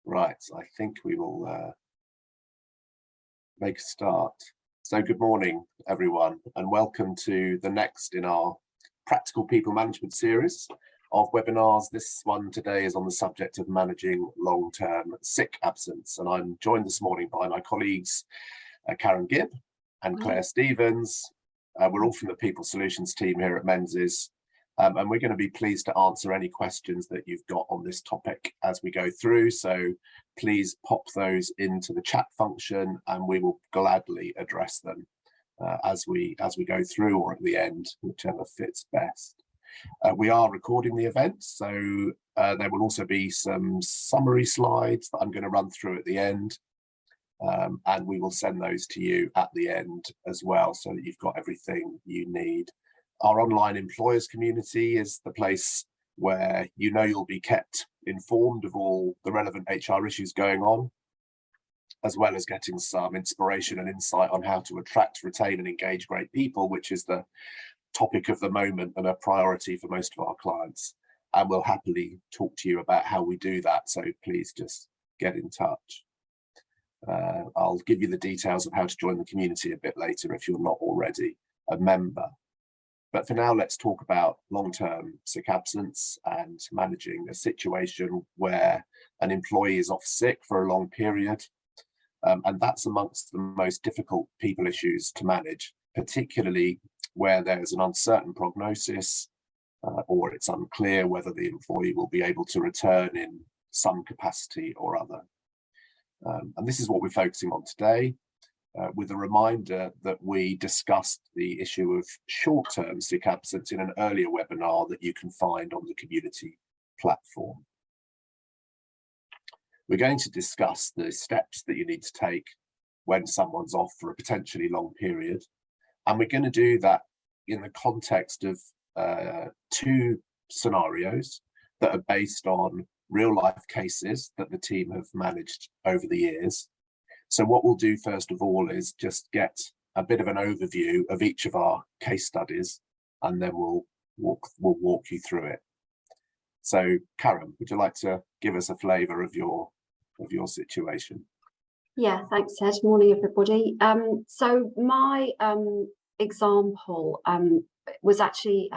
Right, I think we will make a start. So good morning, everyone, and welcome to the next in our Practical People Management series of webinars. This one today is on the subject of managing long-term sick absence, and I'm joined this morning by my colleagues Karen Gibb and Claire Stevens. We're all from the People Solutions team here at Menzies, and we're going to be pleased to answer any questions that you've got on this topic as we go through. So please pop those into the chat function and we will gladly address them as we go through, or at the end, whichever fits best. We are recording the event, so there will also be some summary slides that I'm going to run through at the end, and we will send those to you at the end as well, so that you've got everything you need. Our online employers community is the place where you'll be kept informed of all the relevant HR issues going on, as well as getting some inspiration and insight on how to attract, retain and engage great people, which is the topic of the moment and a priority for most of our clients. And we'll happily talk to you about how we do that, so please just get in touch. I'll give you the details of how to join the community a bit later if you're not already a member. But for now, let's talk about long-term sick absence and managing a situation where an employee is off sick for a long period. And that's amongst the most difficult people issues to manage, particularly where there's an uncertain prognosis or it's unclear whether the employee will be able to return in some capacity or other. And this is what we're focusing on today, with a reminder that we discussed the issue of short-term sick absence in an earlier webinar that you can find on the community platform. We're going to discuss the steps that you need to take when someone's off for a potentially long period. And we're going to do that in the context of two scenarios that are based on real-life cases that the team have managed over the years. So what we'll do first of all is just get a bit of an overview of each of our case studies, and then we'll walk you through it. So Karen, would you like to give us a flavour of your situation? Yeah, thanks, Ed. Morning, everybody. So my example was actually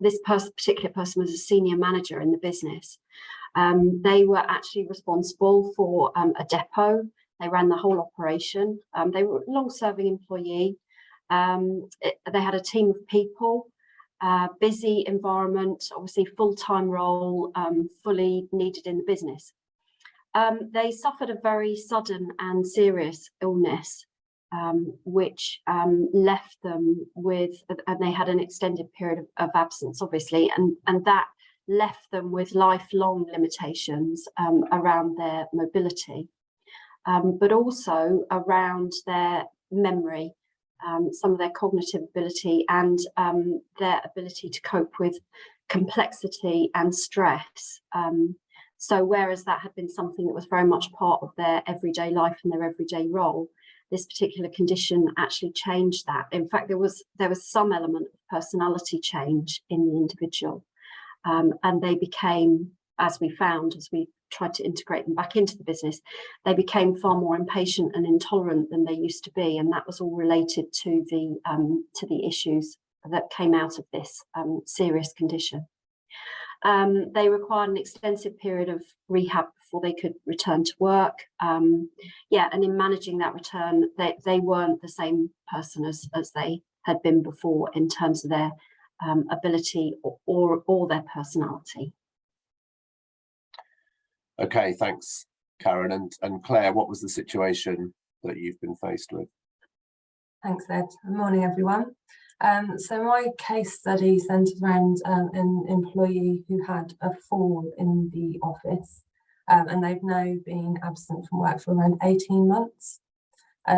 this particular person was a senior manager in the business. They were actually responsible for a depot. They ran the whole operation. They were a long-serving employee. They had a team of people, busy environment, obviously full-time role, fully needed in the business. They suffered a very sudden and serious illness, which left them with, and they had an extended period of absence, obviously, and that left them with lifelong limitations around their mobility. But also around their memory, some of their cognitive ability and their ability to cope with complexity and stress. So whereas that had been something that was very much part of their everyday life and their everyday role, this particular condition actually changed that. In fact, there was some element of personality change in the individual, and they became, as we found, as we tried to integrate them back into the business, they became far more impatient and intolerant than they used to be, and that was all related to the issues that came out of this serious condition. They required an extensive period of rehab before they could return to work. And in managing that return, they weren't the same person as they had been before in terms of their ability or their personality. Okay, thanks, Karen. And Claire, what was the situation that you've been faced with? Thanks, Ed. Good morning, everyone. So my case study centred around an employee who had a fall in the office, and they've now been absent from work for around 18 months.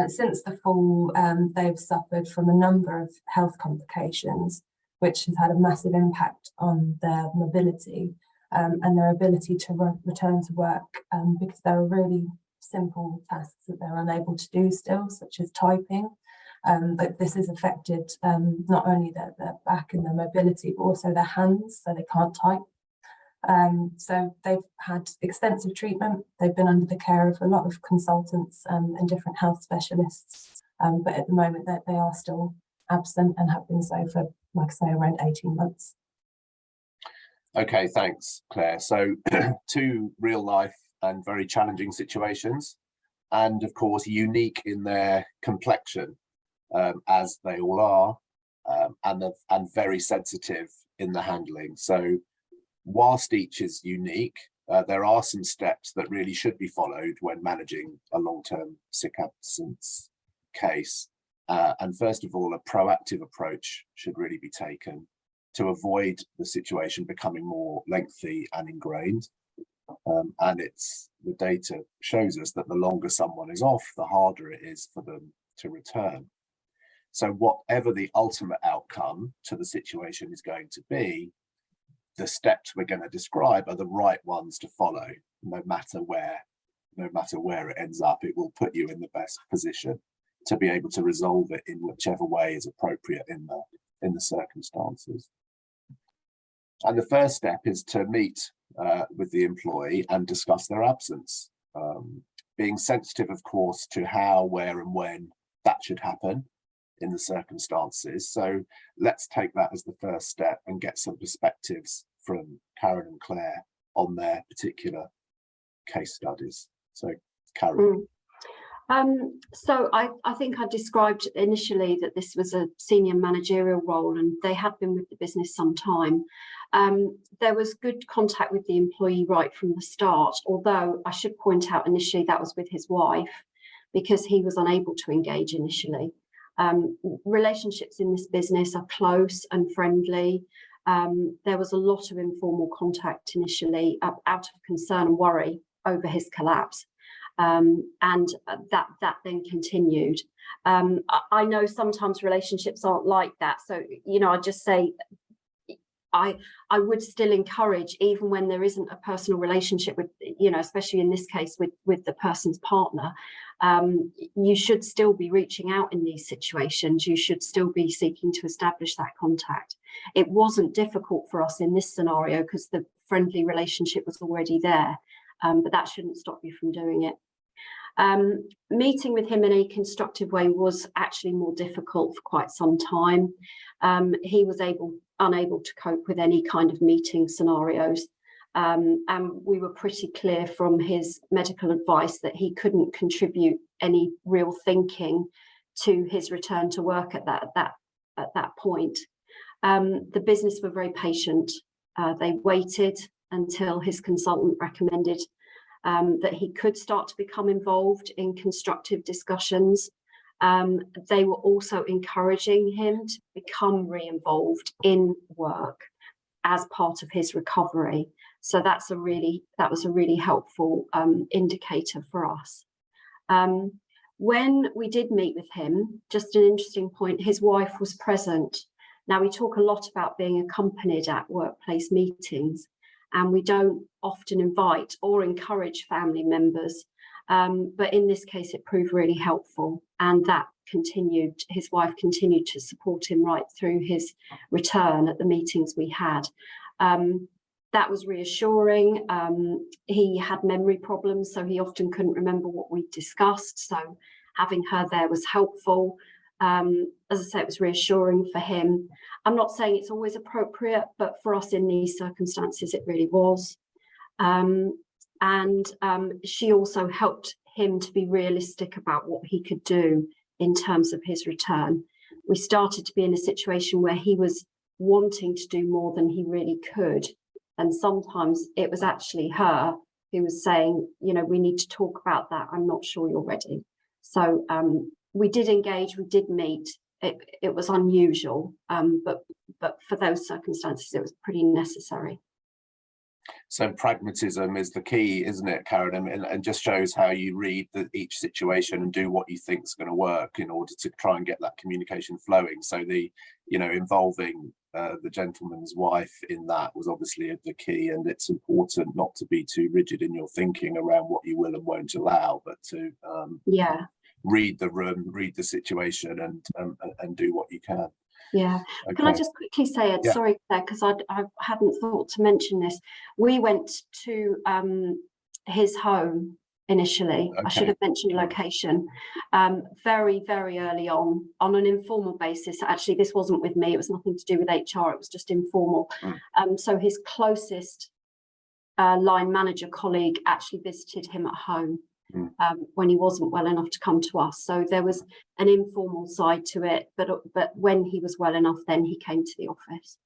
Since the fall, they've suffered from a number of health complications, which has had a massive impact on their mobility and their ability to return to work, because there are really simple tasks that they're unable to do still, such as typing. But this has affected not only their back and their mobility, but also their hands, so they can't type. So they've had extensive treatment. They've been under the care of a lot of consultants and different health specialists. But at the moment they are still absent and have been so for, like I say, around 18 months. Okay, thanks, Claire. So two real life and very challenging situations, and of course unique in their complexion, as they all are, and very sensitive in the handling. So whilst each is unique, there are some steps that really should be followed when managing a long-term sick absence case. And first of all, a proactive approach should really be taken to avoid the situation becoming more lengthy and ingrained. And the data shows us that the longer someone is off, the harder it is for them to return. So whatever the ultimate outcome to the situation is going to be, the steps we're going to describe are the right ones to follow. No matter where it ends up, it will put you in the best position to be able to resolve it in whichever way is appropriate in the circumstances. And the first step is to meet with the employee and discuss their absence, being sensitive, of course, to how, where and when that should happen in the circumstances. So let's take that as the first step and get some perspectives from Karen and Claire on their particular case studies. So Karen. So I think I described initially that this was a senior managerial role and they had been with the business some time. There was good contact with the employee right from the start, although I should point out initially that was with his wife because he was unable to engage initially. Relationships in this business are close and friendly. There was a lot of informal contact initially out of concern and worry over his collapse. And that then continued. I know sometimes relationships aren't like that. So, I just say, I would still encourage, even when there isn't a personal relationship with, especially in this case with the person's partner, you should still be reaching out in these situations. You should still be seeking to establish that contact. It wasn't difficult for us in this scenario because the friendly relationship was already there, but that shouldn't stop you from doing it. Meeting with him in a constructive way was actually more difficult for quite some time. He was unable to cope with any kind of meeting scenarios, and we were pretty clear from his medical advice that he couldn't contribute any real thinking to his return to work at that point. The business were very patient. They waited until his consultant recommended that he could start to become involved in constructive discussions. They were also encouraging him to become re-involved in work as part of his recovery. So that was a really helpful indicator for us. When we did meet with him, just an interesting point, his wife was present. Now, we talk a lot about being accompanied at workplace meetings, and we don't often invite or encourage family members. But in this case, it proved really helpful, and that continued. His wife continued to support him right through his return at the meetings we had. That was reassuring. He had memory problems, so he often couldn't remember what we discussed. So having her there was helpful. As I say, it was reassuring for him. I'm not saying it's always appropriate, but for us in these circumstances, it really was. And she also helped him to be realistic about what he could do in terms of his return. We started to be in a situation where he was wanting to do more than he really could. And sometimes it was actually her who was saying, we need to talk about that. I'm not sure you're ready. So we did engage, we did meet. It was unusual, but for those circumstances, it was pretty necessary. So pragmatism is the key, isn't it, Karen? And just shows how you read each situation and do what you think is going to work in order to try and get that communication flowing. So involving the gentleman's wife in that was obviously the key, and it's important not to be too rigid in your thinking around what you will and won't allow, but to read the room, read the situation, and do what you can. Yeah. Can I Okay. just quickly say, Ed, Yeah. sorry, Claire, because I hadn't thought to mention this. We went to his home initially. I should Okay. have mentioned location very, very early on an informal basis. Actually, this wasn't with me. It was nothing to do with HR. It was just informal. So his closest line manager colleague actually visited him at home when he wasn't well enough to come to us. So there was an informal side to it, but when he was well enough, then he came to the office.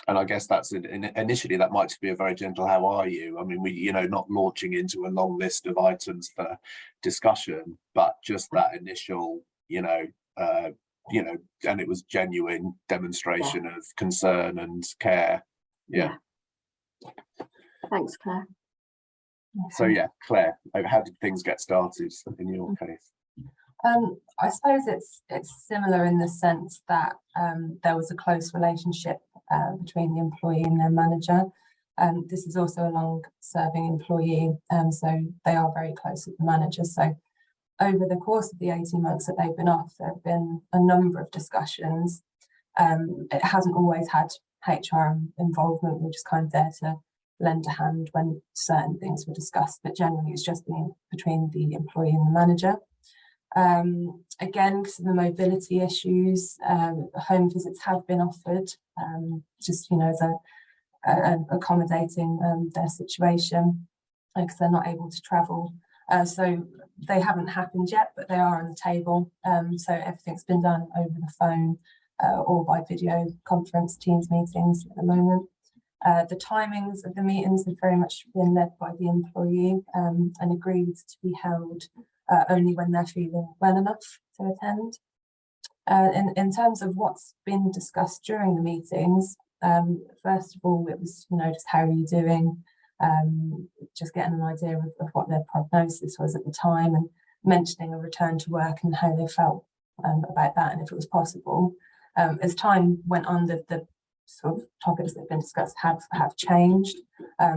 And I guess that's initially that might be a very gentle "how are you?" I mean, we, you know, not launching into a long list of items for discussion, but just that initial, you know, and it was genuine demonstration of concern and care. Yeah. Thanks, Claire. So yeah, Claire, how did things get started in your case? I suppose it's similar in the sense that there was a close relationship between the employee and their manager. This is also a long-serving employee, so they are very close with the manager. So over the course of the 18 months that they've been off, there have been a number of discussions. It hasn't always had HR involvement. We're just kind of there to lend a hand when certain things were discussed, but generally it's just been between the employee and the manager. Again, because of the mobility issues, home visits have been offered, just, you know, as accommodating their situation, because they're not able to travel. So they haven't happened yet, but they are on the table. So everything's been done over the phone or by video conference, Teams meetings at the moment. The timings of the meetings have very much been led by the employee and agreed to be held only when they're feeling well enough to attend. In terms of what's been discussed during the meetings, first of all, it was, you know, just how are you doing? Just getting an idea of what their prognosis was at the time, and mentioning a return to work and how they felt about that, and if it was possible. As time went on, the sort of topics that have been discussed have changed.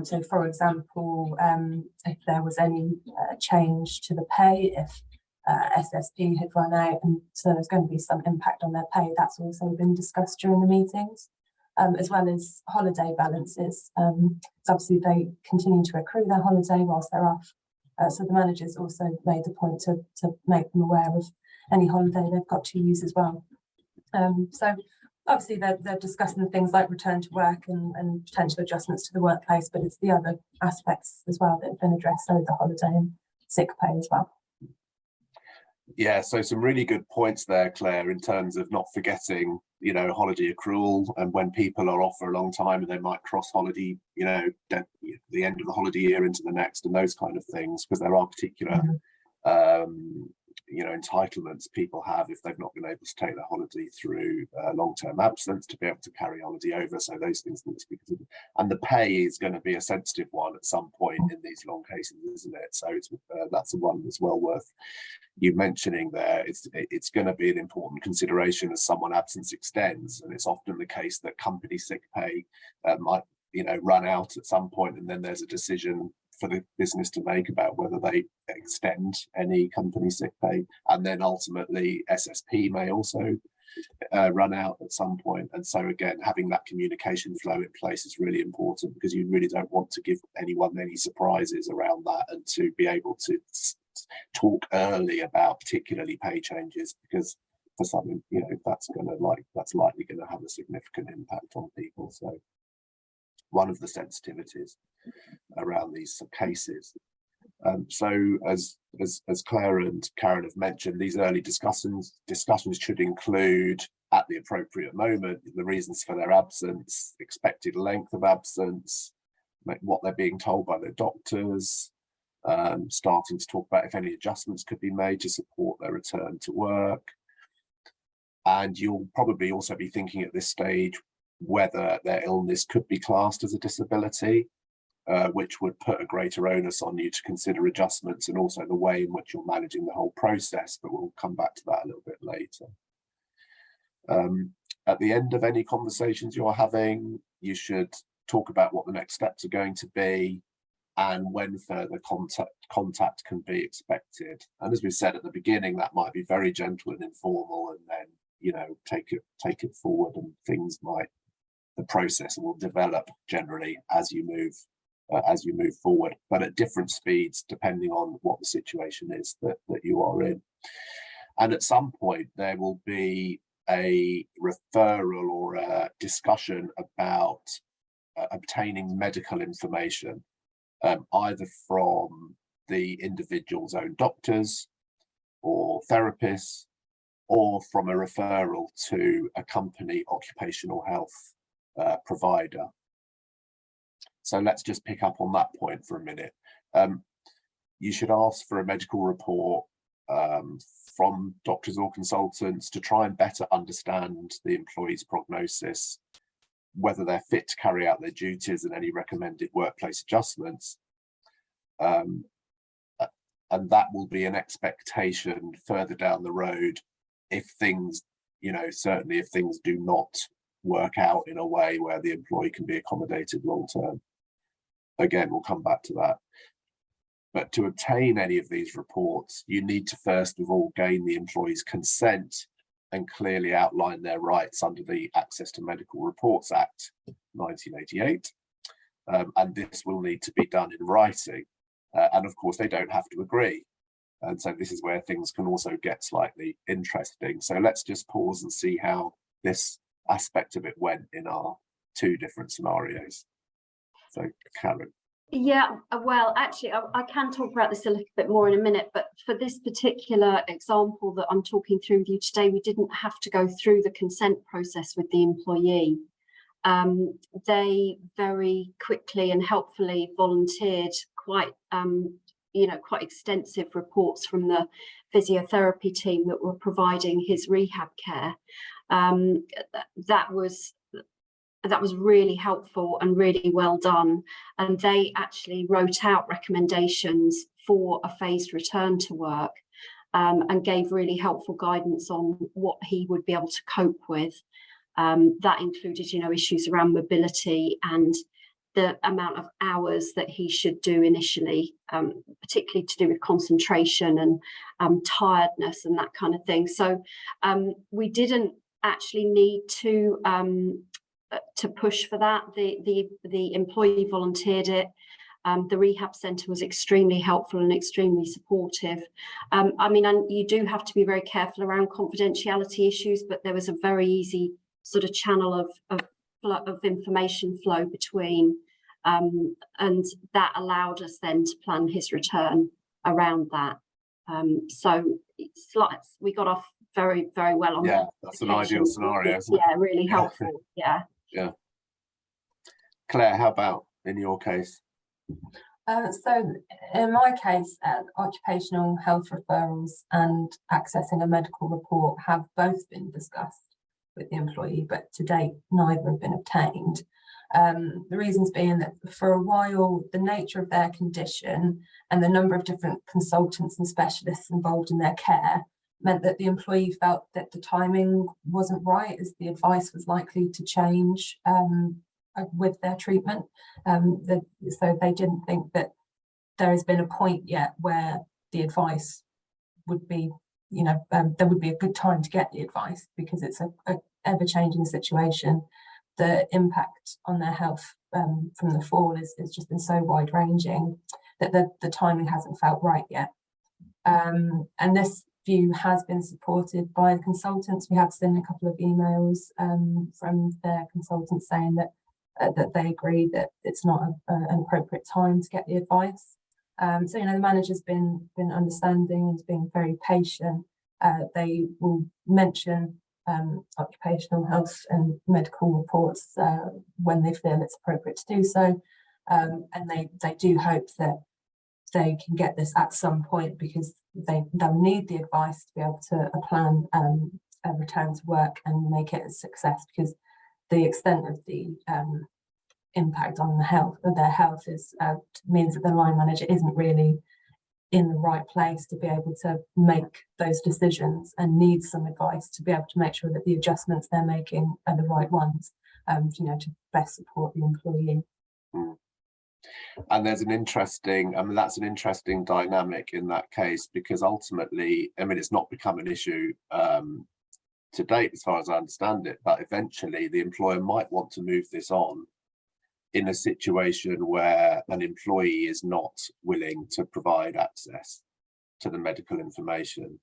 So, for example, if there was any change to the pay, if SSP had run out, and so there's going to be some impact on their pay, that's also been discussed during the meetings, as well as holiday balances. So obviously they continue to accrue their holiday whilst they're off. So the managers also made the point to make them aware of any holiday they've got to use as well. So obviously they're discussing the things like return to work and potential adjustments to the workplace, but it's the other aspects as well that have been addressed, so the holiday and sick pay as well. Yeah, so some really good points there, Claire, in terms of not forgetting, you know, holiday accrual, and when people are off for a long time and they might cross holiday, you know, the end of the holiday year into the next, and those kind of things, because there are particular you know, entitlements people have if they've not been able to take their holiday through long-term absence to be able to carry holiday over. So those things need to be considered. And the pay is going to be a sensitive one at some point in these long cases, isn't it? So it's, that's the one that's well worth you mentioning there. It's going to be an important consideration as someone absence extends, and it's often the case that company sick pay might, you know, run out at some point, and then there's a decision for the business to make about whether they extend any company sick pay, and then ultimately SSP may also run out at some point. And so again, having that communication flow in place is really important, because you really don't want to give anyone any surprises around that, and to be able to talk early about particularly pay changes, because for something, you know, that's likely going to have a significant impact on people. So one of the sensitivities around these cases. So as Claire and Karen have mentioned, these early discussions should include, at the appropriate moment, the reasons for their absence, expected length of absence, what they're being told by their doctors, starting to talk about if any adjustments could be made to support their return to work. And you'll probably also be thinking at this stage whether their illness could be classed as a disability, which would put a greater onus on you to consider adjustments, and also the way in which you're managing the whole process, but we'll come back to that a little bit later. At the end of any conversations you're having, you should talk about what the next steps are going to be and when further contact can be expected. And as we said at the beginning, that might be very gentle and informal, and then take it forward, and the process will develop generally as you move forward, but at different speeds depending on what the situation is that you are in. And at some point there will be a referral or a discussion about obtaining medical information, either from the individual's own doctors or therapists, or from a referral to a company occupational health provider. So let's just pick up on that point for a minute. You should ask for a medical report from doctors or consultants to try and better understand the employee's prognosis, whether they're fit to carry out their duties, and any recommended workplace adjustments. And that will be an expectation further down the road if things, certainly if things do not work out in a way where the employee can be accommodated long term. Again, we'll come back to that. But to obtain any of these reports, you need to first of all gain the employee's consent and clearly outline their rights under the Access to Medical Reports Act 1988. And this will need to be done in writing. And of course, they don't have to agree. And so this is where things can also get slightly interesting. So let's just pause and see how this aspect of it went in our two different scenarios. So Karen. Yeah, well, actually, I can talk about this a little bit more in a minute, but for this particular example that I'm talking through with you today, we didn't have to go through the consent process with the employee. They very quickly and helpfully volunteered quite extensive reports from the physiotherapy team that were providing his rehab care. That was really helpful and really well done. And they actually wrote out recommendations for a phased return to work, and gave really helpful guidance on what he would be able to cope with. That included, issues around mobility and the amount of hours that he should do initially, particularly to do with concentration and tiredness and that kind of thing. So we didn't actually need to push for that. The employee volunteered it. The rehab centre was extremely helpful and extremely supportive. And you do have to be very careful around confidentiality issues, but there was a very easy sort of channel of information flow between, and that allowed us then to plan his return around that. So we got off very, very well on that. Yeah, that's an ideal scenario, isn't it? Yeah, really helpful. Yeah. Yeah. Claire, how about in your case? So in my case, occupational health referrals and accessing a medical report have both been discussed with the employee, but to date, neither have been obtained. The reasons being that for a while, the nature of their condition and the number of different consultants and specialists involved in their care meant that the employee felt that the timing wasn't right, as the advice was likely to change with their treatment. So they didn't think that there has been a point yet where the advice would be, there would be a good time to get the advice, because it's a ever-changing situation. The impact on their health from the fall has just been so wide-ranging that the timing hasn't felt right yet. And this view has been supported by the consultants. We have seen a couple of emails from their consultants saying that they agree that it's not an appropriate time to get the advice. So the manager's been understanding and being very patient. They will mention occupational health and medical reports when they feel it's appropriate to do so, and they do hope that they can get this at some point, because they'll need the advice to be able to plan a return to work and make it a success, because the extent of the impact on their health is means that the line manager isn't really in the right place to be able to make those decisions, and needs some advice to be able to make sure that the adjustments they're making are the right ones, to best support the employee. And there's an interesting, that's an interesting dynamic in that case, because ultimately, it's not become an issue to date, as far as I understand it, but eventually the employer might want to move this on in a situation where an employee is not willing to provide access to the medical information.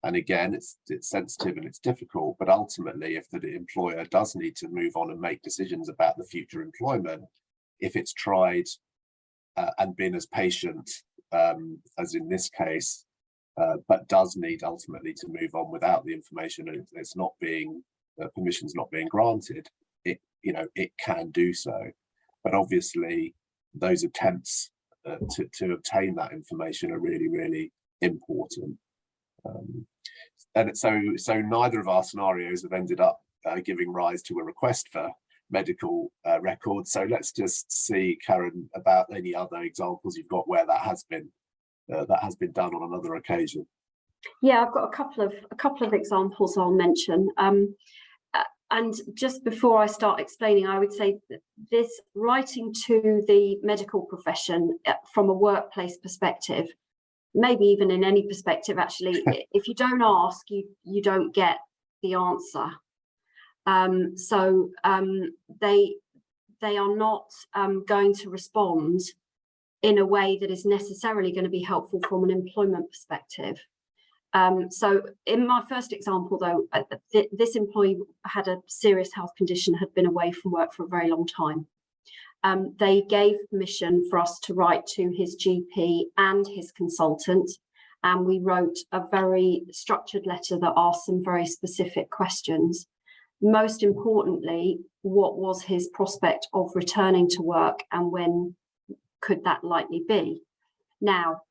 And again, it's sensitive and it's difficult, but ultimately, if the employer does need to move on and make decisions about the future employment, if it's tried and been as patient as in this case, but does need ultimately to move on without the information, and it's not being permission's not being granted, it can do so. But obviously, those attempts to obtain that information are really, really important. And so neither of our scenarios have ended up giving rise to a request for medical records. So let's just see, Karen, about any other examples you've got where that has been done on another occasion. Yeah, I've got a couple of examples I'll mention. And just before I start explaining, I would say that this writing to the medical profession from a workplace perspective, maybe even in any perspective, actually, if you don't ask, you don't get the answer. So they are not going to respond in a way that is necessarily going to be helpful from an employment perspective. So in my first example, though, this employee had a serious health condition, had been away from work for a very long time. They gave permission for us to write to his GP and his consultant, and we wrote a very structured letter that asked some very specific questions. Most importantly, what was his prospect of returning to work and when could that likely be? Now,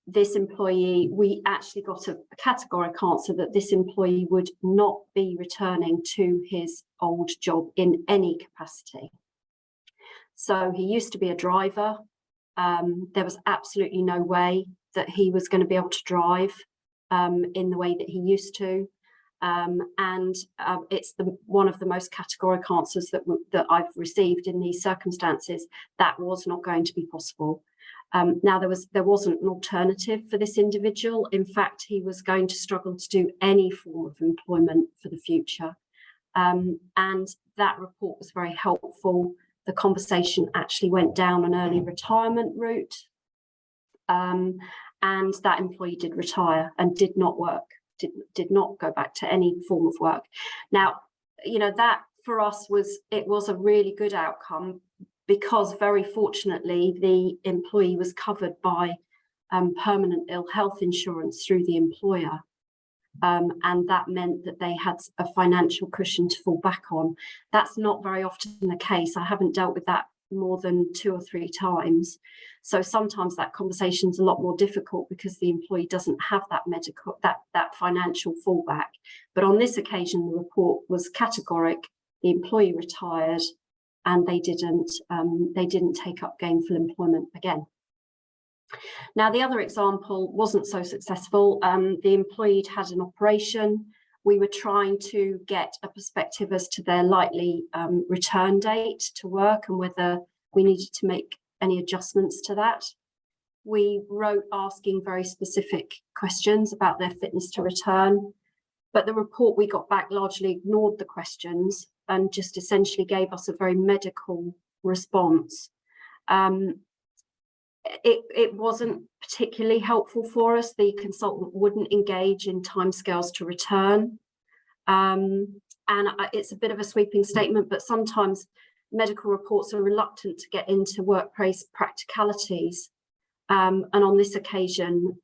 this employee, we actually got a categorical answer that this employee would not be returning to his old job in any capacity. So he used to be a driver. There was absolutely no way that he was going to be able to drive in the way that he used to. It's one of the most categorical answers that I've received in these circumstances. That was not going to be possible. Now, there wasn't an alternative for this individual. In fact, he was going to struggle to do any form of employment for the future. And that report was very helpful. The conversation actually went down an early retirement route. And that employee did retire and did not work, did not go back to any form of work. Now, that for us was a really good outcome, because very fortunately the employee was covered by permanent ill health insurance through the employer. And that meant that they had a financial cushion to fall back on. That's not very often the case. I haven't dealt with that more than 2 or 3 times. So sometimes that conversation's a lot more difficult because the employee doesn't have that financial fallback. But on this occasion, the report was categoric. The employee retired, and they didn't take up gainful employment again. Now, the other example wasn't so successful. The employee had an operation. We were trying to get a perspective as to their likely return date to work and whether we needed to make any adjustments to that. We wrote asking very specific questions about their fitness to return, but the report we got back largely ignored the questions and just essentially gave us a very medical response. It wasn't particularly helpful for us. The consultant wouldn't engage in timescales to return. And it's a bit of a sweeping statement, but sometimes medical reports are reluctant to get into workplace practicalities. And on this occasion,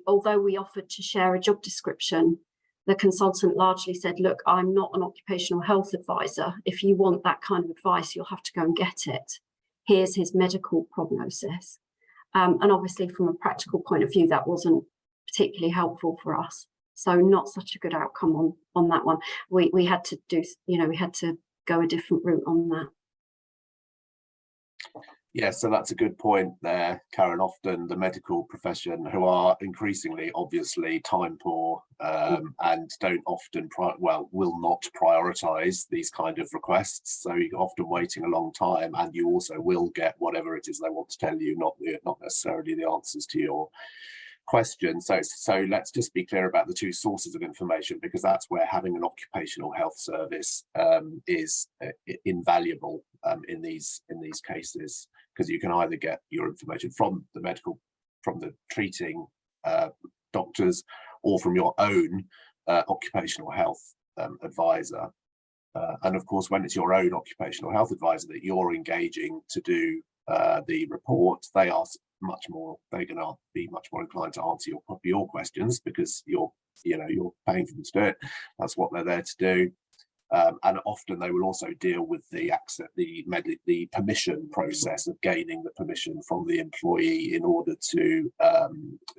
although we offered to share a job description, the consultant largely said, look, I'm not an occupational health advisor. If you want that kind of advice, you'll have to go and get it. Here's his medical prognosis. And obviously, from a practical point of view, that wasn't particularly helpful for us. So not such a good outcome on that one. We had to do, we had to go a different route on that. Yeah, so that's a good point there, Karen. Often the medical profession, who are increasingly obviously time poor and don't often, will not prioritise these kind of requests. So you're often waiting a long time, and you also will get whatever it is they want to tell you, not necessarily the answers to your question. So let's just be clear about the two sources of information, because that's where having an occupational health service is invaluable in these cases, because you can either get your information from the treating doctors, or from your own occupational health advisor. And of course, when it's your own occupational health advisor that you're engaging to do the report, they're going to be much more inclined to answer your questions, because you're paying for them to do it. That's what they're there to do. And often they will also deal with the permission process of gaining the permission from the employee in order to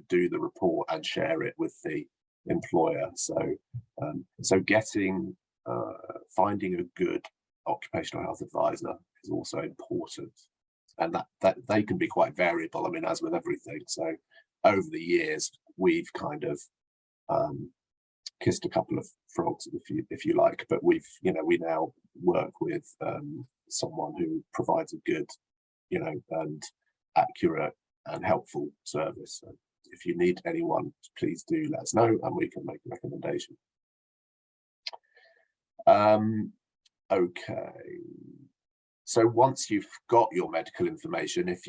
do the report and share it with the employer. So finding a good occupational health advisor is also important, and that they can be quite variable. I mean, as with everything. So over the years, we've kind of kissed a couple of frogs, if you like, but we now work with someone who provides a good, and accurate and helpful service. So if you need anyone, please do let us know, and we can make a recommendation. Okay. So once you've got your medical information, if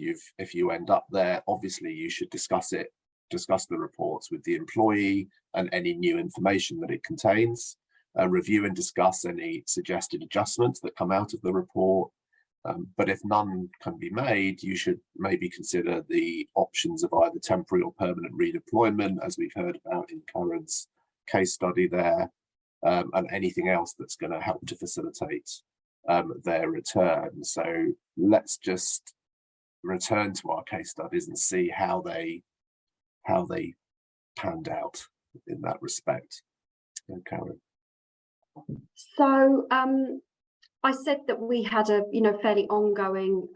you end up there, obviously you should discuss the reports with the employee and any new information that it contains, review and discuss any suggested adjustments that come out of the report. But if none can be made, you should maybe consider the options of either temporary or permanent redeployment, as we've heard about in Karen's case study there, and anything else that's going to help to facilitate their return. So let's just return to our case studies and see how they panned out in that respect. Karen. So I said that we had a fairly ongoing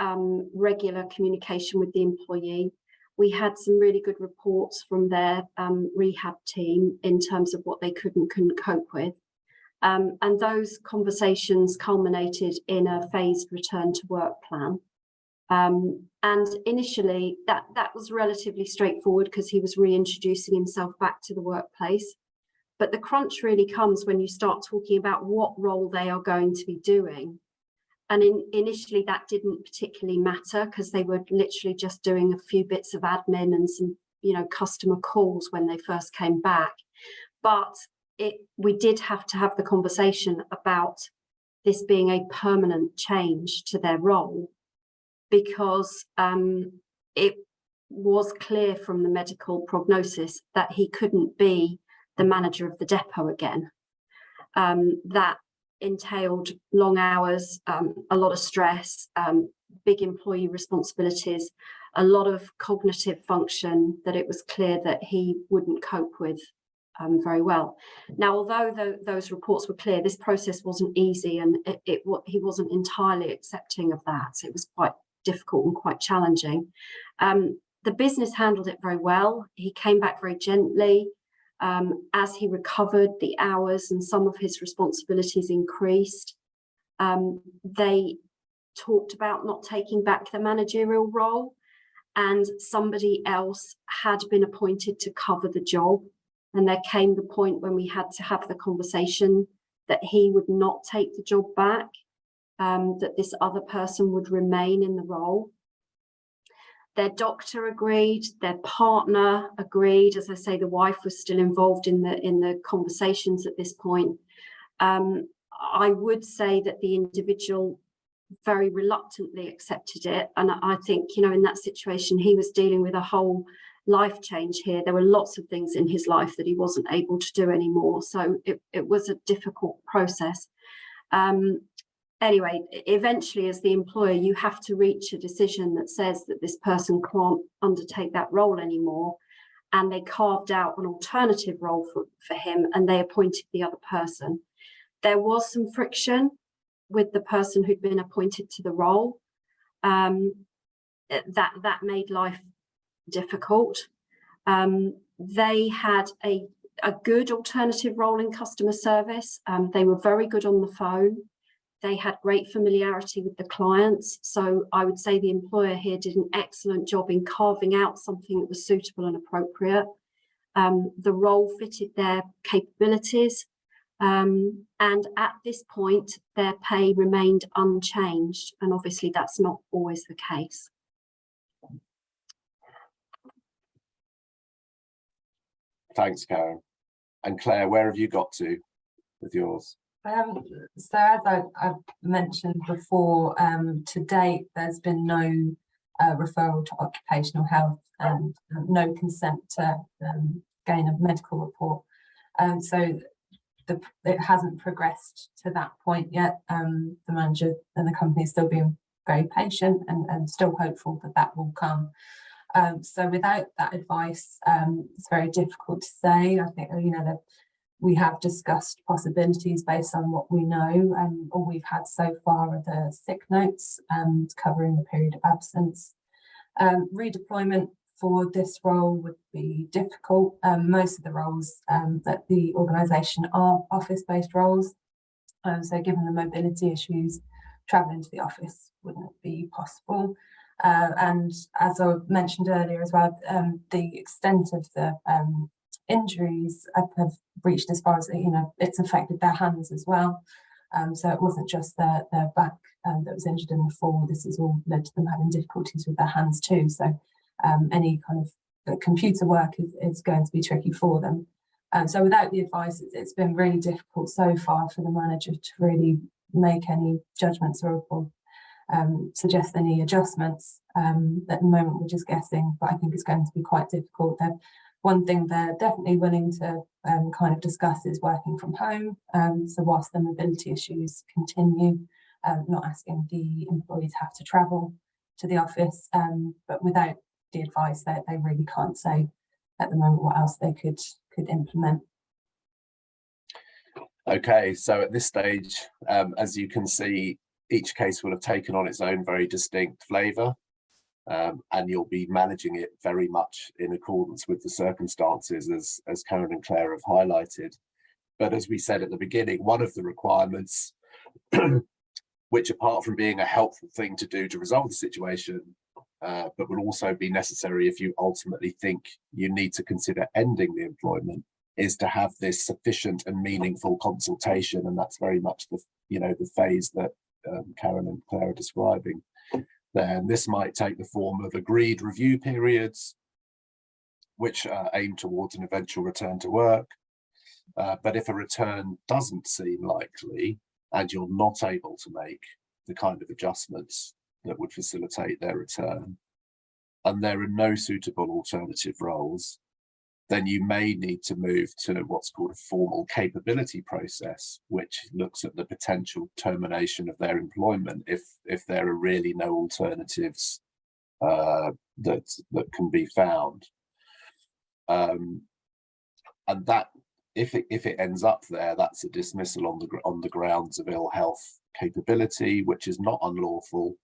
regular communication with the employee. We had some really good reports from their rehab team in terms of what they could and couldn't cope with. And those conversations culminated in a phased return to work plan. And initially that was relatively straightforward, because he was reintroducing himself back to the workplace. But the crunch really comes when you start talking about what role they are going to be doing. And initially that didn't particularly matter, because they were literally just doing a few bits of admin and some, customer calls when they first came back. But we did have to have the conversation about this being a permanent change to their role, because it was clear from the medical prognosis that he couldn't be the manager of the depot again. That entailed long hours, a lot of stress, big employee responsibilities, a lot of cognitive function that it was clear that he wouldn't cope with very well. Now, although those reports were clear, this process wasn't easy, and he wasn't entirely accepting of that. It was quite difficult and quite challenging. The business handled it very well. He came back very gently. As he recovered, the hours and some of his responsibilities increased. They talked about not taking back the managerial role, and somebody else had been appointed to cover the job. And there came the point when we had to have the conversation that he would not take the job back, that this other person would remain in the role. Their doctor agreed, their partner agreed. As I say, the wife was still involved in the conversations at this point. I would say that the individual very reluctantly accepted it. And I think, in that situation, he was dealing with a whole life change here. There were lots of things in his life that he wasn't able to do anymore. So it was a difficult process. Anyway, eventually, as the employer, you have to reach a decision that says that this person can't undertake that role anymore. And they carved out an alternative role for him, and they appointed the other person. There was some friction with the person who'd been appointed to the role. That made life difficult. They had a good alternative role in customer service. They were very good on the phone. They had great familiarity with the clients. So I would say the employer here did an excellent job in carving out something that was suitable and appropriate. The role fitted their capabilities. And at this point, their pay remained unchanged. And obviously that's not always the case. Thanks, Karen. And Claire, where have you got to with yours? So as I've mentioned before, to date, there's been no referral to occupational health and no consent to gain a medical report. So it hasn't progressed to that point yet. The manager and the company is still being very patient and still hopeful that that will come. So without that advice, it's very difficult to say. I think, you know, that we have discussed possibilities based on what we know, and all we've had so far are the sick notes covering the period of absence. Redeployment for this role would be difficult. Most of the roles at the organisation are office-based roles. So given the mobility issues, travelling to the office wouldn't be possible. And as I mentioned earlier as well, the extent of the injuries have reached as far as, you know, it's affected their hands as well. So it wasn't just their back that was injured in the fall. This has all led to them having difficulties with their hands too. So any kind of computer work is going to be tricky for them. So without the advice, it's been really difficult so far for the manager to really make any judgments or suggest any adjustments. At the moment, we're just guessing, but I think it's going to be quite difficult. One thing they're definitely willing to kind of discuss is working from home. So whilst the mobility issues continue, not asking the employees have to travel to the office, but without the advice, they really can't say at the moment what else they could implement. Okay, so at this stage, as you can see, each case will have taken on its own very distinct flavour, and you'll be managing it very much in accordance with the circumstances, as Karen and Claire have highlighted. But as we said at the beginning, one of the requirements, which apart from being a helpful thing to do to resolve the situation, but will also be necessary if you ultimately think you need to consider ending the employment, is to have this sufficient and meaningful consultation. And that's very much the, you know, the phase that Karen and Claire are describing. Then this might take the form of agreed review periods, which aim towards an eventual return to work. But if a return doesn't seem likely and you're not able to make the kind of adjustments that would facilitate their return, and there are no suitable alternative roles, then you may need to move to what's called a formal capability process, which looks at the potential termination of their employment if there are really no alternatives that can be found. And that, if it ends up there, that's a dismissal on the grounds of ill health capability, which is not unlawful,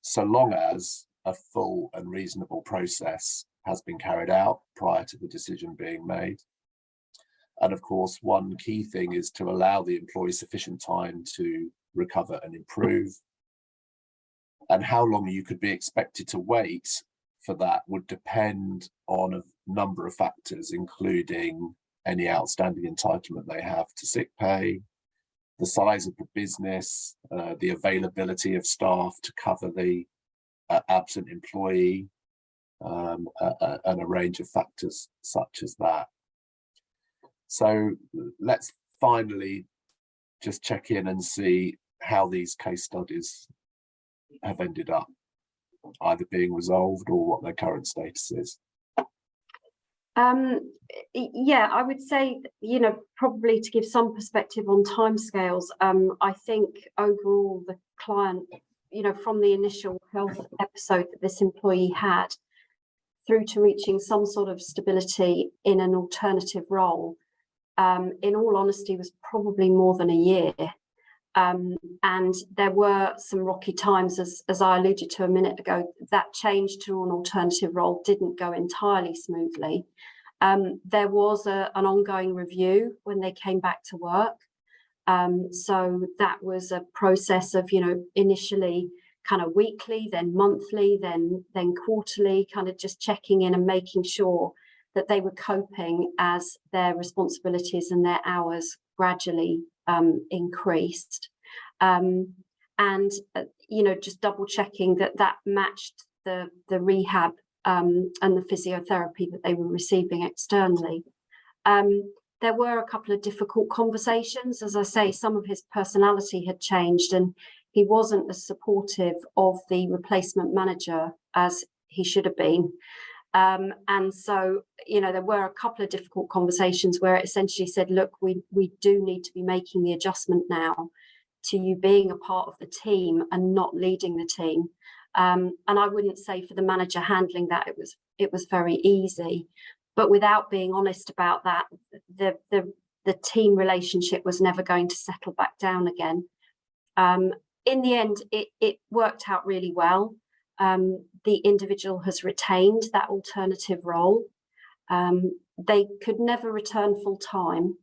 so long as a full and reasonable process has been carried out prior to the decision being made. And of course, one key thing is to allow the employee sufficient time to recover and improve. And how long you could be expected to wait for that would depend on a number of factors, including any outstanding entitlement they have to sick pay, the size of the business, the availability of staff to cover the absent employee, and a range of factors such as that. So let's finally just check in and see how these case studies have ended up, either being resolved or what their current status is. Yeah, I would say, you know, probably to give some perspective on timescales, I think overall the client, you know, from the initial health episode that this employee had through to reaching some sort of stability in an alternative role, in all honesty, was probably more than a year. And there were some rocky times, as I alluded to a minute ago. That change to an alternative role didn't go entirely smoothly. There was an ongoing review when they came back to work. So that was a process of, initially kind of weekly, then monthly, then quarterly, kind of just checking in and making sure that they were coping as their responsibilities and their hours gradually increased. Just double checking that matched the rehab and the physiotherapy that they were receiving externally. There were a couple of difficult conversations. As I say, some of his personality had changed and he wasn't as supportive of the replacement manager as he should have been. And so, there were a couple of difficult conversations where it essentially said, look, we do need to be making the adjustment now to you being a part of the team and not leading the team. And I wouldn't say for the manager handling that it was very easy, but without being honest about that, the team relationship was never going to settle back down again. In the end, it worked out really well. The individual has retained that alternative role. They could never return full time.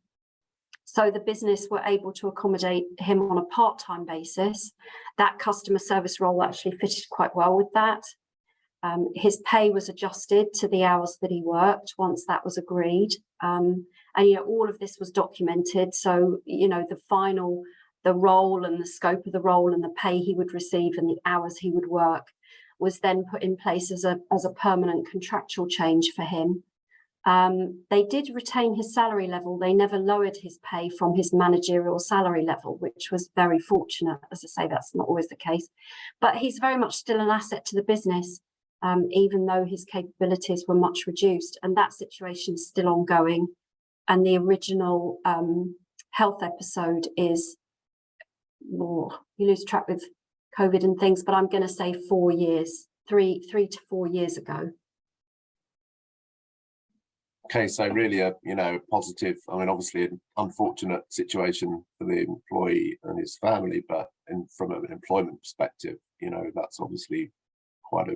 So the business were able to accommodate him on a part-time basis. That customer service role actually fitted quite well with that. His pay was adjusted to the hours that he worked once that was agreed. And all of this was documented. So, the role and the scope of the role and the pay he would receive and the hours he would work was then put in place as a permanent contractual change for him. They did retain his salary level. They never lowered his pay from his managerial salary level, which was very fortunate. As I say, that's not always the case. But he's very much still an asset to the business, even though his capabilities were much reduced. And that situation is still ongoing. And the original health episode is, you lose track with COVID and things, but I'm going to say 4 years, 3 to 4 years ago. Okay, so really a positive, obviously an unfortunate situation for the employee and his family, but from an employment perspective, that's obviously quite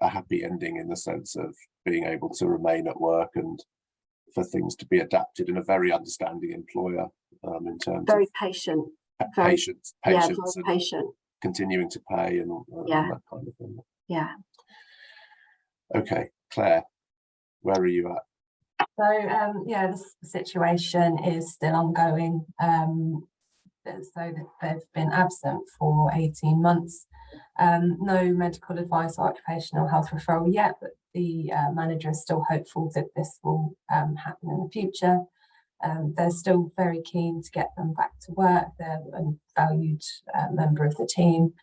a happy ending in the sense of being able to remain at work and for things to be adapted, in a very understanding employer in terms very of patient, patience, very and patient, continuing to pay and that kind of thing. Yeah. Okay, Claire, where are you at? So this situation is still ongoing. So they've been absent for 18 months. No medical advice or occupational health referral yet, but the manager is still hopeful that this will happen in the future. They're still very keen to get them back to work. They're a valued member of the team.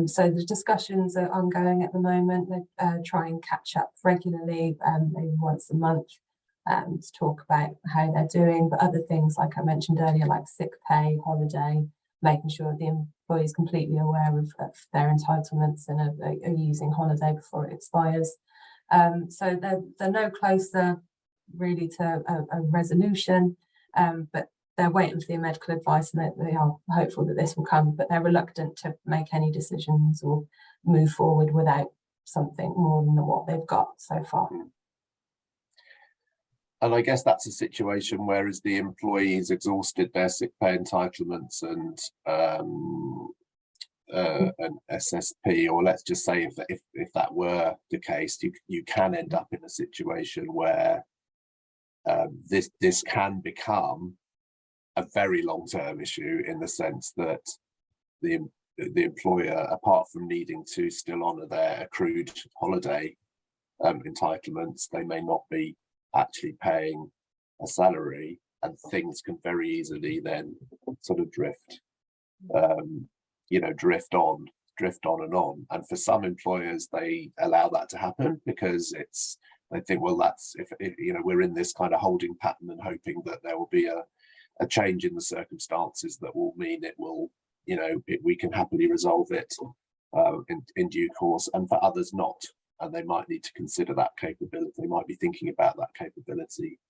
So the discussions are ongoing at the moment. They try and catch up regularly, maybe once a month, to talk about how they're doing. But other things, like I mentioned earlier, like sick pay, holiday, making sure the employee is completely aware of their entitlements and are using holiday before it expires. So they're no closer really to a resolution, but they're waiting for the medical advice, and they are hopeful that this will come, but they're reluctant to make any decisions or move forward without something more than what they've got so far. And I guess that's a situation where, as the employees exhausted their sick pay entitlements and an SSP, or let's just say if that were the case, you can end up in a situation where this can become a very long-term issue, in the sense that the employer, apart from needing to still honour their accrued holiday entitlements, they may not be actually paying a salary, and things can very easily then sort of drift on and on. And for some employers, they allow that to happen because they think, well, that's if we're in this kind of holding pattern and hoping that there will be a change in the circumstances that will mean it will, we can happily resolve it in due course. And for others, not. And they might need to consider that capability. They might be thinking about that capability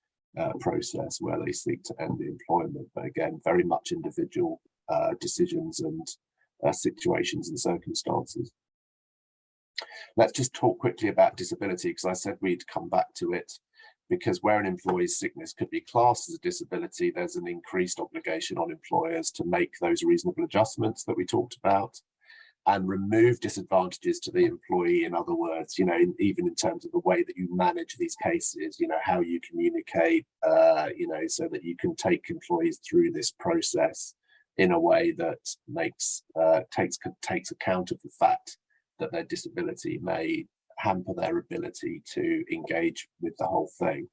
process where they seek to end the employment. But again, very much individual decisions and situations and circumstances. Let's just talk quickly about disability, because I said we'd come back to it because where an employee's sickness could be classed as a disability, there's an increased obligation on employers to make those reasonable adjustments that we talked about and remove disadvantages to the employee. In other words, you know, even in terms of the way that you manage these cases, you know, how you communicate, you know, so that you can take employees through this process in a way that makes takes account of the fact that their disability may hamper their ability to engage with the whole thing.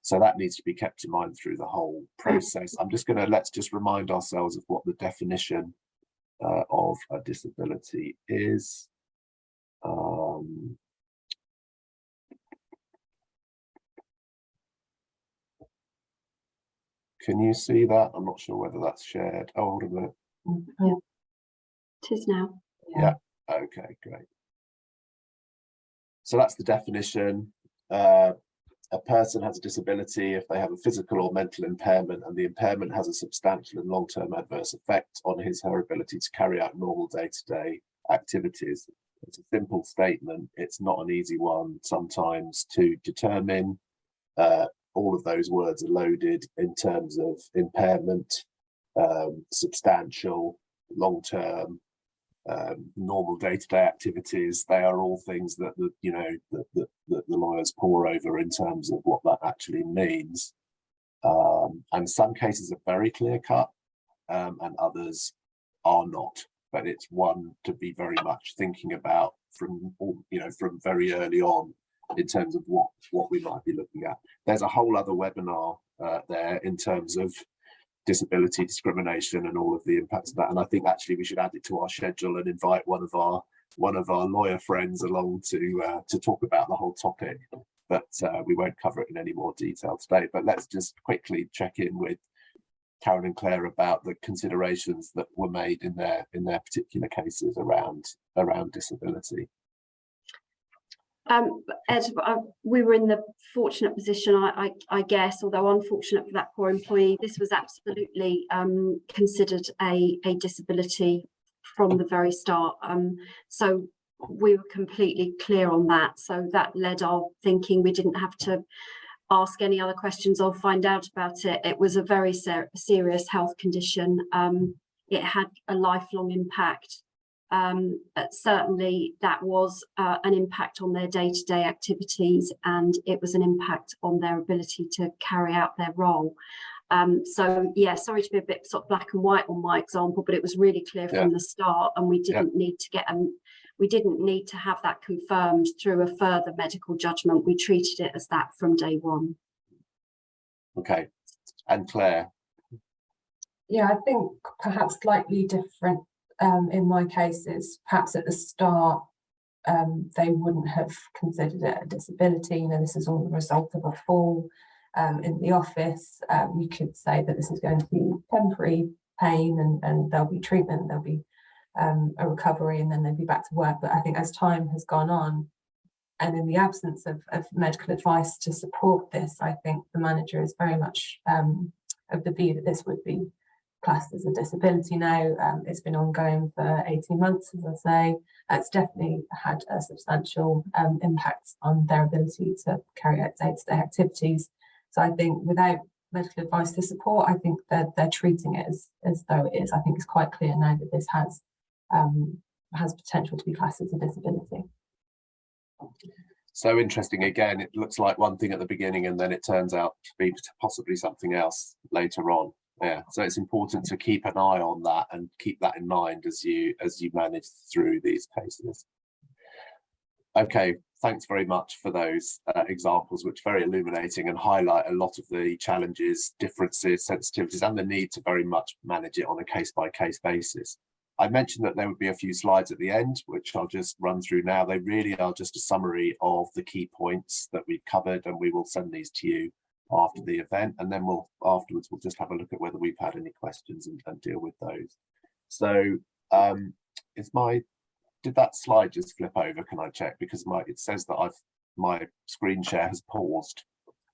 So that needs to be kept in mind through the whole process. I'm just going to, let's just remind ourselves of what the definition of a disability is. Can you see that? I'm not sure whether that's shared. Oh, hold on a minute. Yeah, it is now. Yeah, okay, great. So that's the definition. A person has a disability if they have a physical or mental impairment and the impairment has a substantial and long-term adverse effect on his or her ability to carry out normal day-to-day activities. It's a simple statement. It's not an easy one sometimes to determine. All of those words are loaded in terms of impairment, substantial, long-term, normal day-to-day activities. They are all things that the lawyers pore over in terms of what that actually means. And some cases are very clear-cut, and others are not. But it's one to be very much thinking about from very early on in terms of what we might be looking at. There's a whole other webinar there in terms of disability discrimination and all of the impacts of that, and I think actually we should add it to our schedule and invite one of our lawyer friends along to talk about the whole topic, but we won't cover it in any more detail today. But let's just quickly check in with Karen and Claire about the considerations that were made in their particular cases around disability. Ed, we were in the fortunate position, I guess, although unfortunate for that poor employee, this was absolutely considered a disability from the very start. So we were completely clear on that. So that led our thinking. We didn't have to ask any other questions or find out about it. It was a very serious health condition. It had a lifelong impact. Certainly that was an impact on their day-to-day activities, and it was an impact on their ability to carry out their role. So yeah, sorry to be a bit sort of black and white on my example, but it was really clear from the start, and we didn't need to we didn't need to have that confirmed through a further medical judgment. We treated it as that from day one. Okay, and Claire? Yeah, I think perhaps slightly different. In my cases, perhaps at the start, they wouldn't have considered it a disability. You know, this is all the result of a fall in the office. You could say that this is going to be temporary pain, and there'll be treatment, there'll be a recovery, and then they'll be back to work. But I think as time has gone on, and in the absence of medical advice to support this, I think the manager is very much of the view that this would be classed as a disability now. It's been ongoing for 18 months, as I say. It's definitely had a substantial impact on their ability to carry out day-to-day activities. So I think without medical advice to support, I think that they're treating it as though it is. I think it's quite clear now that this has potential to be classed as a disability. So interesting. Again, it looks like one thing at the beginning and then it turns out to be possibly something else later on. Yeah, so it's important to keep an eye on that and keep that in mind as you manage through these cases. Okay, thanks very much for those examples, which are very illuminating and highlight a lot of the challenges, differences, sensitivities, and the need to very much manage it on a case-by-case basis. I mentioned that there would be a few slides at the end, which I'll just run through now. They really are just a summary of the key points that we've covered, and we will send these to you after the event, and then afterwards we'll just have a look at whether we've had any questions and deal with those. So did that slide just flip over? Can I check, because it says that my screen share has paused.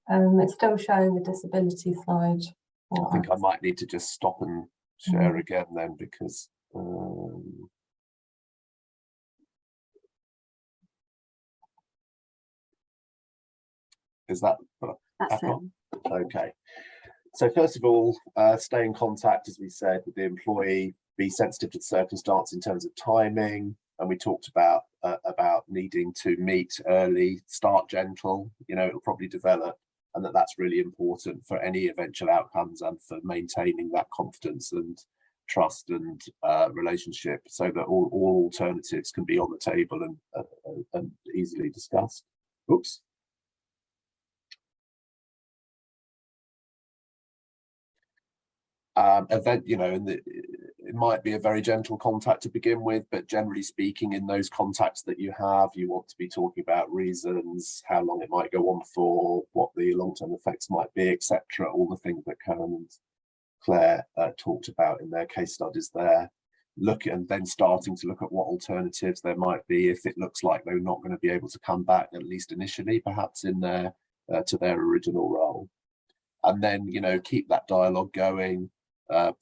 It's still showing the disability slide. I think I might need to just stop and share again then, because Is that That's it. okay? So first of all, stay in contact, as we said, with the employee. Be sensitive to the circumstance in terms of timing, and we talked about needing to meet early, start gentle. You know, it'll probably develop, and that's really important for any eventual outcomes and for maintaining that confidence and trust and relationship, so that all alternatives can be on the table and easily discussed. Oops. You know, it might be a very gentle contact to begin with, but generally speaking, in those contacts that you have, you want to be talking about reasons, how long it might go on for, what the long-term effects might be, etc. All the things that Karen and Claire talked about in their case studies there. And then starting to look at what alternatives there might be if it looks like they're not going to be able to come back, at least initially, perhaps in their to their original role. And then, you know, keep that dialogue going.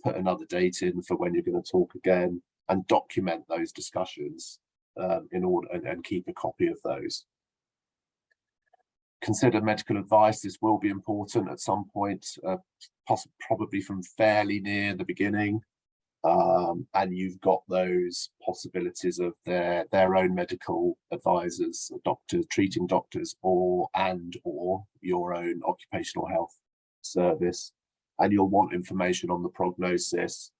Put another date in for when you're going to talk again, and document those discussions in order, and keep a copy of those. Consider medical advice. This will be important at some point, probably from fairly near the beginning, and you've got those possibilities of their own medical advisors, doctors, treating doctors, or your own occupational health service. And you'll want information on the prognosis,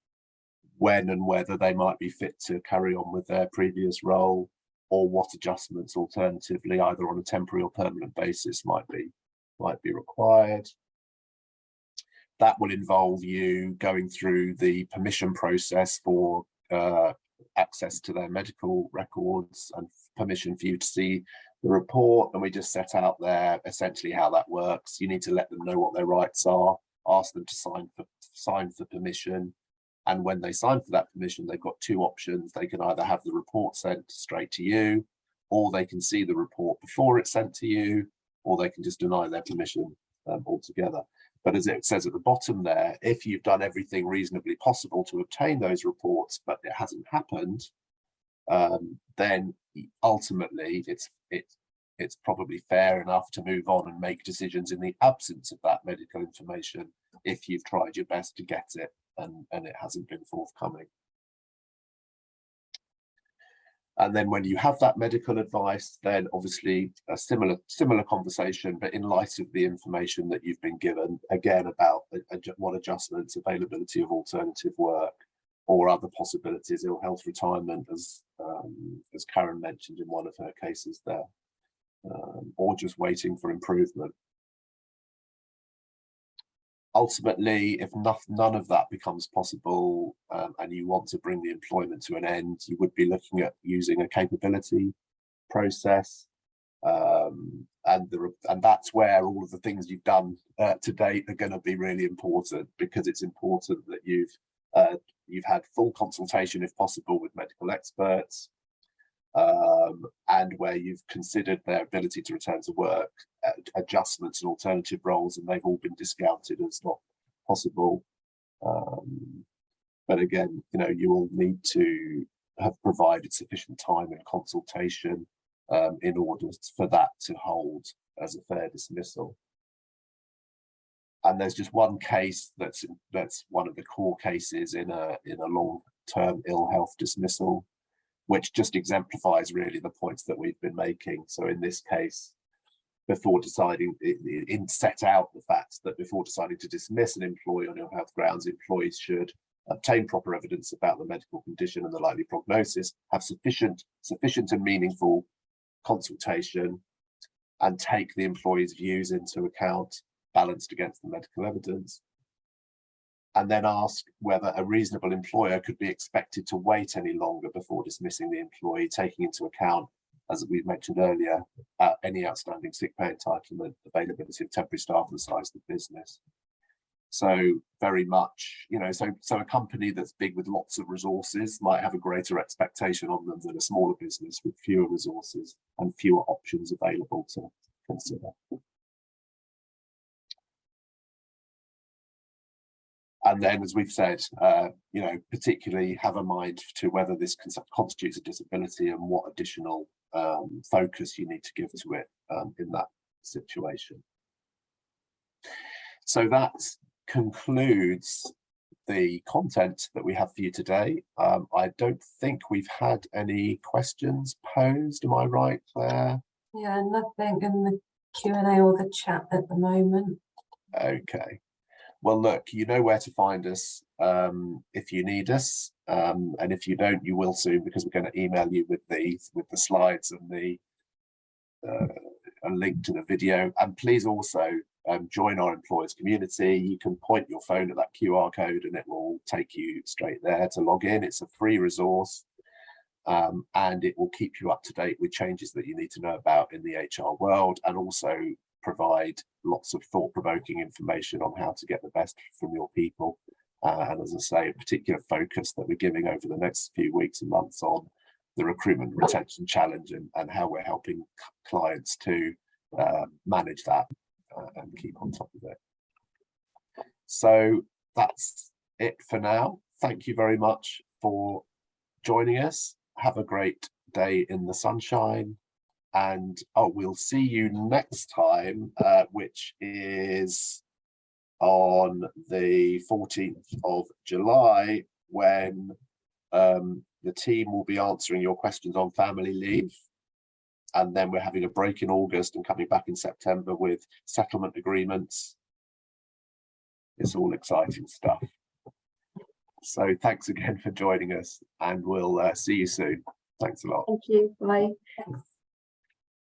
when and whether they might be fit to carry on with their previous role, or what adjustments alternatively, either on a temporary or permanent basis, might be required. That will involve you going through the permission process for access to their medical records and permission for you to see the report. And we just set out there essentially how that works. You need to let them know what their rights are, ask them to sign for permission, and when they sign for that permission, they've got two options. They can either have the report sent straight to you, or they can see the report before it's sent to you, or they can just deny their permission altogether. But as it says at the bottom there, if you've done everything reasonably possible to obtain those reports, but it hasn't happened, then ultimately it's probably fair enough to move on and make decisions in the absence of that medical information if you've tried your best to get it and it hasn't been forthcoming. And then when you have that medical advice, then obviously a similar conversation, but in light of the information that you've been given, again, about what adjustments, availability of alternative work, or other possibilities, ill health, retirement, as Karen mentioned in one of her cases there, or just waiting for improvement. Ultimately, if none of that becomes possible, and you want to bring the employment to an end, you would be looking at using a capability process, and that's where all of the things you've done to date are going to be really important, because it's important that you've had full consultation, if possible, with medical experts, and where you've considered their ability to return to work, adjustments and alternative roles, and they've all been discounted as not possible. But again, you know, you will need to have provided sufficient time and consultation in order for that to hold as a fair dismissal. And there's just one case that's one of the core cases in a long-term ill health dismissal, which just exemplifies really the points that we've been making. So in this case, before deciding, set out the fact that before deciding to dismiss an employee on ill health grounds, employees should obtain proper evidence about the medical condition and the likely prognosis, have sufficient and meaningful consultation, and take the employee's views into account, balanced against the medical evidence, and then ask whether a reasonable employer could be expected to wait any longer before dismissing the employee, taking into account, as we mentioned earlier, any outstanding sick pay entitlement, availability of temporary staff, and the size of the business. So very much, you know, so a company that's big with lots of resources might have a greater expectation on them than a smaller business with fewer resources and fewer options available to consider. And then, as we've said, you know, particularly have a mind to whether this constitutes a disability and what additional focus you need to give to it in that situation. So that concludes the content that we have for you today. I don't think we've had any questions posed. Am I right, Claire? Yeah, nothing in the Q&A or the chat at the moment. Okay. Well, look, you know where to find us if you need us, and if you don't, you will soon, because we're going to email you with the slides and the a link to the video. And please also join our employers community. You can point your phone at that QR code and it will take you straight there to log in. It's a free resource, and it will keep you up to date with changes that you need to know about in the HR world, and also provide lots of thought-provoking information on how to get the best from your people. And as I say, a particular focus that we're giving over the next few weeks and months on the recruitment retention challenge, and how we're helping clients to manage that and keep on top of it. So that's it for now. Thank you very much for joining us. Have a great day in the sunshine, and we'll see you next time, which is on the 14th of July, when the team will be answering your questions on family leave. And then we're having a break in August and coming back in September with settlement agreements. It's all exciting stuff. So thanks again for joining us, and we'll see you soon. Thanks a lot. Thank you. Bye. Thanks.